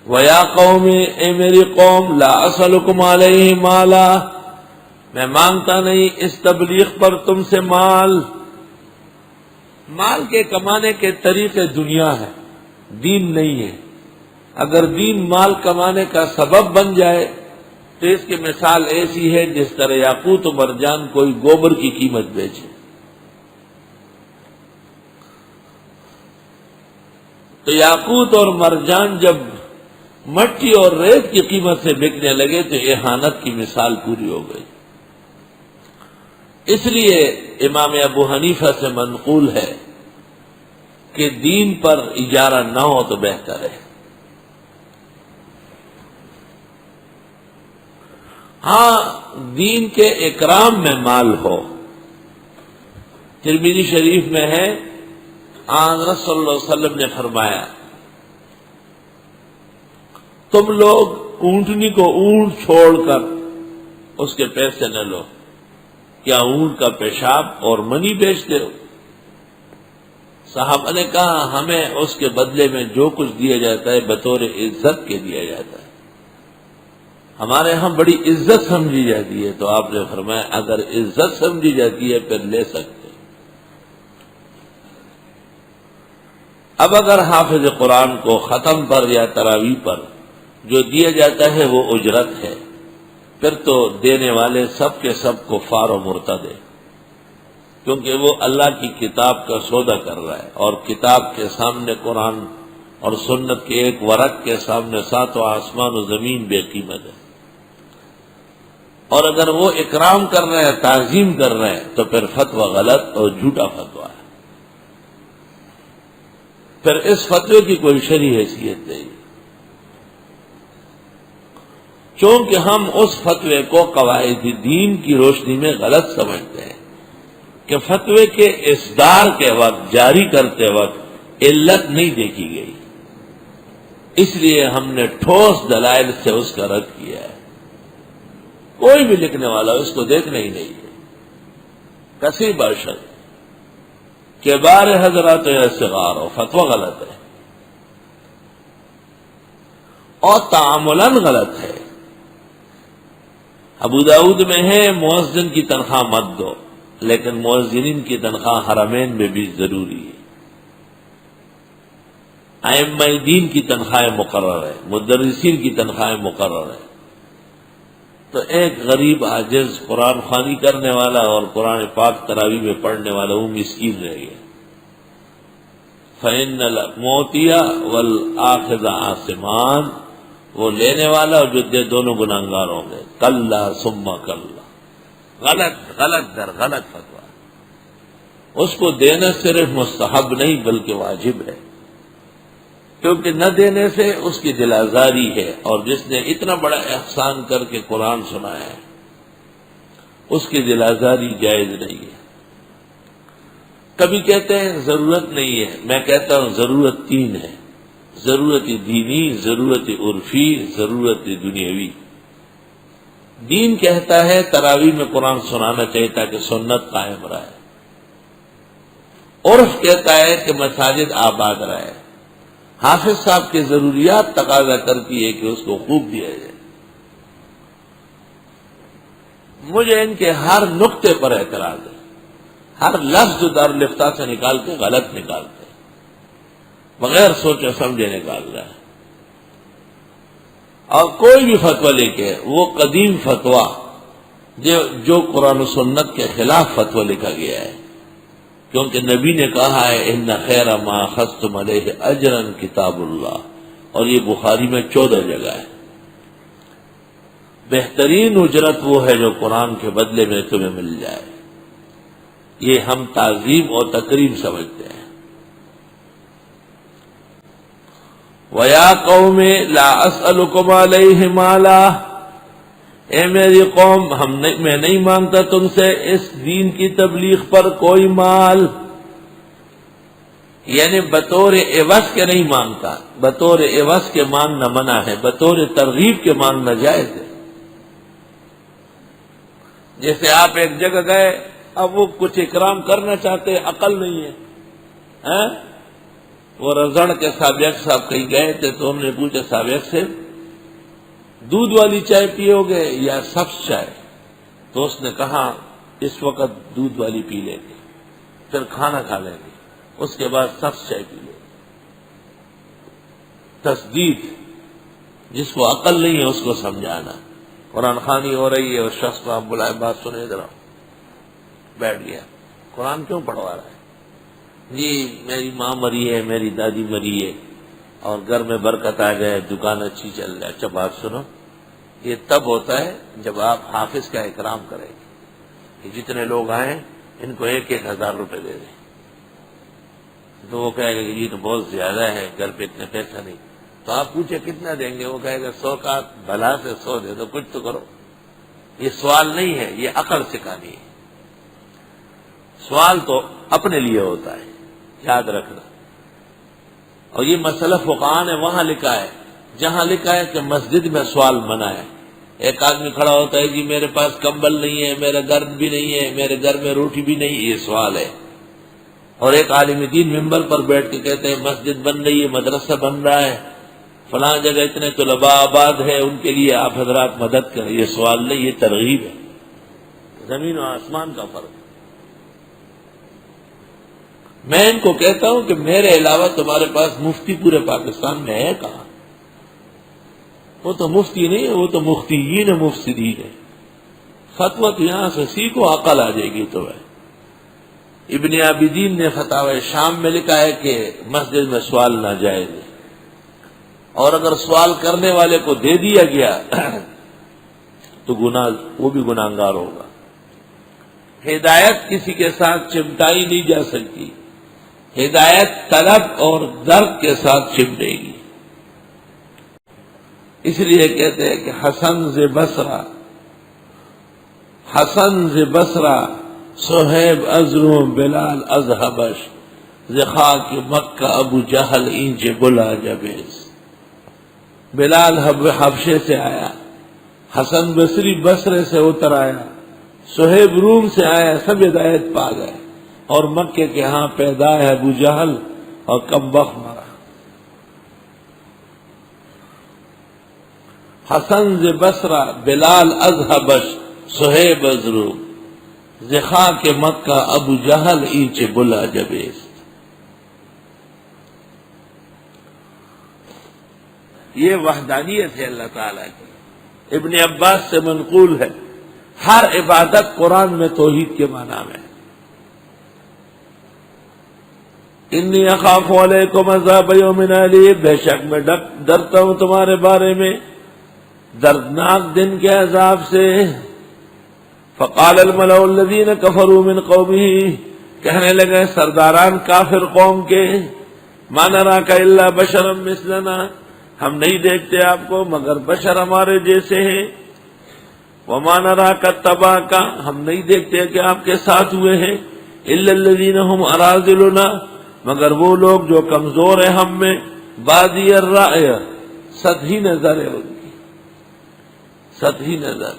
وَيَا قَوْمِ اے میری قوم لا أَسْأَلُكُمْ عَلَيْهِ مَالًا میں مانگتا نہیں اس تبلیغ پر تم سے مال. مال کے کمانے کے طریقے دنیا ہے، دین نہیں ہے. اگر دین مال کمانے کا سبب بن جائے تو اس کی مثال ایسی ہے جس طرح یاقوت و مرجان کوئی گوبر کی قیمت بیچے. تو یاقوت اور مرجان جب مٹی اور ریت کی قیمت سے بکنے لگے تو اہانت کی مثال پوری ہو گئی. اس لیے امام ابو حنیفہ سے منقول ہے کہ دین پر اجارہ نہ ہو تو بہتر ہے. ہاں دین کے اکرام میں مال ہو. ترمذی شریف میں ہے آن صلی اللہ علیہ وسلم نے فرمایا تم لوگ اونٹنی کو اونٹ چھوڑ کر اس کے پیسے نہ لو، کیا اونٹ کا پیشاب اور منی بیچتے ہو؟ صحابہ نے کہا ہمیں اس کے بدلے میں جو کچھ دیا جاتا ہے بطور عزت کے دیا جاتا ہے، ہمارے ہاں بڑی عزت سمجھی جاتی ہے. تو آپ نے فرمایا اگر عزت سمجھی جاتی ہے پھر لے سکتے. اب اگر حافظ قرآن کو ختم پر یا تراویح پر جو دیا جاتا ہے وہ اجرت ہے، پھر تو دینے والے سب کے سب کفار و مرتد ہیں، کیونکہ وہ اللہ کی کتاب کا سودا کر رہا ہے، اور کتاب کے سامنے قرآن اور سنت کے ایک ورق کے سامنے ساتوں آسمان و زمین بے قیمت ہے. اور اگر وہ اکرام کر رہے ہیں، تعظیم کر رہے ہیں، تو پھر فتویٰ غلط اور جھوٹا فتویٰ ہے. پھر اس فتوے کی کوئی شرعی حیثیت نہیں، چونکہ ہم اس فتوے کو قواعد دین کی روشنی میں غلط سمجھتے ہیں کہ فتوے کے اصدار کے وقت، جاری کرتے وقت علت نہیں دیکھی گئی، اس لیے ہم نے ٹھوس دلائل سے اس کا رد کیا ہے. کوئی بھی لکھنے والا اس کو دیکھنا ہی نہیں ہے. کسی باشد کبار حضرات یا صغار ہو، فتویٰ غلط ہے اور تعاملاً غلط ہے. ابو داؤد میں ہے مؤذن کی تنخواہ مت دو، لیکن مؤذنین کی تنخواہ حرمین میں بھی ضروری ہے. ائمہ دین کی تنخواہیں مقرر ہے، مدرسین کی تنخواہیں مقرر ہے. تو ایک غریب عاجز قرآن خوانی کرنے والا اور قرآن پاک تراویح میں پڑھنے والا وہ مسکین رہ گیا. فإن المعطی والآخذ آثمان، وہ لینے والا اور جو دے دونوں گناہگار ہوں گے. کلا ثم کلا، غلط در غلط فتویٰ. اس کو دینا صرف مستحب نہیں بلکہ واجب ہے، کیونکہ نہ دینے سے اس کی دل آزاری ہے، اور جس نے اتنا بڑا احسان کر کے قرآن سنایا ہے اس کی دل آزاری جائز نہیں ہے. کبھی کہتے ہیں ضرورت نہیں ہے، میں کہتا ہوں ضرورت تین ہے: ضرورت دینی، ضرورت عرفی، ضرورت دنیاوی. دین کہتا ہے تراویح میں قرآن سنانا چاہیے تاکہ سنت قائم رہے. عرف کہتا ہے کہ مساجد آباد رہے. حافظ صاحب کی ضروریات تقاضا کرتی ہے کہ اس کو خوب دیا جائے. مجھے ان کے ہر نقطے پر اعتراض ہے. ہر لفظ دارالفتہ سے نکال کے غلط نکالتے ہیں، بغیر سوچے سمجھے نکال رہا ہے. اور کوئی بھی فتویٰ لے کے وہ قدیم فتویٰ جو قرآن و سنت کے خلاف فتویٰ لکھا گیا ہے، کیونکہ نبی نے کہا ہے ان خیر ما اخذتم علیہ اجرا کتاب اللہ، اور یہ بخاری میں 14 جگہ ہے. بہترین اجرت وہ ہے جو قرآن کے بدلے میں تمہیں مل جائے. یہ ہم تعظیم اور تکریم سمجھتے ہیں. وَيَا قَوْمِ لَا أَسْأَلُكُمْ عَلَيْهِ مَالًا، اے میری قوم میں نہیں مانگتا تم سے اس دین کی تبلیغ پر کوئی مال. یعنی بطور عوض کے نہیں مانگتا. بطور عوض کے مانگنا منع ہے، بطور ترغیب کے مانگنا جائز ہے. جیسے آپ ایک جگہ گئے، اب وہ کچھ اکرام کرنا چاہتے، عقل نہیں ہے، وہ رزڑ کے سابق صاحب کہیں گئے تھے تو ہم نے پوچھا سابق سے دودھ والی چائے پیو گے یا سبز چائے؟ تو اس نے کہا اس وقت دودھ والی پی لیں گے، پھر کھانا کھا لیں گے، اس کے بعد سبز چائے پی لیں گے۔ تسدید، جس کو عقل نہیں ہے اس کو سمجھانا۔ قرآن خوانی ہو رہی ہے، اور شخص کو آپ بلائے بات سنے، ذرا بیٹھ گیا، قرآن کیوں پڑھوا رہا ہے؟ جی میری ماں مری ہے، میری دادی مری ہے، اور گھر میں برکت آ جائے، دکان اچھی چل جائے۔ اچھا بات سنو، یہ تب ہوتا ہے جب آپ حافظ کا اکرام کریں گے کہ جتنے لوگ آئیں ان کو 1,000 روپے دے دیں۔ تو وہ کہے گا کہ یہ تو بہت زیادہ ہے، گھر پہ اتنے پیسہ نہیں۔ تو آپ پوچھے کتنا دیں گے؟ وہ کہے گا 100 کا بھلا سے 100 دے دو، کچھ تو کرو۔ یہ سوال نہیں ہے، یہ عقل سکھانی ہے۔ سوال تو اپنے لیے ہوتا ہے، یاد رکھنا۔ اور یہ مسئلہ فقہاء نے وہاں لکھا ہے جہاں لکھا ہے کہ مسجد میں سوال منع ہے۔ ایک آدمی کھڑا ہوتا ہے جی میرے پاس کمبل نہیں ہے، میرا گھر بھی نہیں ہے، میرے گھر میں روٹی بھی نہیں، یہ سوال ہے۔ اور ایک عالم دین ممبر پر بیٹھ کے کہتے ہیں مسجد بن رہی ہے، مدرسہ بن رہا ہے، فلاں جگہ اتنے طلباء آباد ہے، ان کے لیے آپ حضرات مدد کریں۔ یہ سوال نہیں، یہ ترغیب ہے۔ زمین و آسمان کا فرق۔ میں ان کو کہتا ہوں کہ میرے علاوہ تمہارے پاس مفتی پورے پاکستان میں ہے کہاں؟ وہ تو مفتی نہیں ہے، وہ تو مفتیین مفسدین ہے۔ فتویٰ تو یہاں سے سیکھو، عقل آ جائے گی تو ہے۔ ابن عابدین نے فتاوی شام میں لکھا ہے کہ مسجد میں سوال ناجائز ہے، اور اگر سوال کرنے والے کو دے دیا گیا تو گناہ، وہ بھی گناہگار ہوگا۔ ہدایت کسی کے ساتھ چمٹائی نہیں جا سکتی، ہدایت طلب اور درد کے ساتھ چمٹے گی۔ اس لیے کہتے ہیں کہ حسن ز بصرہ صہیب ازرو بلال از حبش ز خاک مکہ ابو جہل اینچ بلا جبیز۔ بلال حبشے سے آیا، حسن بصری بصرے سے اتر آیا، صہیب روم سے آیا، سب ہدایت پا گئے، اور مکے کے ہاں پیدا ہے ابو جہل اور کم بخت مرا۔ حسن ز بصرہ بلال از حبش صہیب از روم ز خاک مکہ ابو جہل اینچ بلا جبیز۔ یہ وحدانیت ہے اللہ تعالیٰ کی۔ ابن عباس سے منقول ہے ہر عبادت قرآن میں توحید کے معنی میں۔ انی اخاف علیکم عذاب یوم علیم، بے شک میں ڈرتا ہوں تمہارے بارے میں دردناک دن کے عذاب سے۔ فقال الملأ الذین کفروا من قومہ، کہنے لگے سرداران کافر قوم کے، ما نراک الا بشرا مثلنا، ہم نہیں دیکھتے آپ کو مگر بشر ہمارے جیسے ہیں۔ وما نراک اتبعک، ہم نہیں دیکھتے کہ آپ کے ساتھ ہوئے ہیں، الا الذین هم اراذلنا، مگر وہ لوگ جو کمزور ہیں ہم میں، بادی الرأی، سطحی نظر ہے ان کی، سطحی نظر۔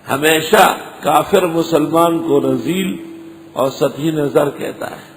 ہمیشہ کافر مسلمان کو رذیل اور سطحی نظر کہتا ہے۔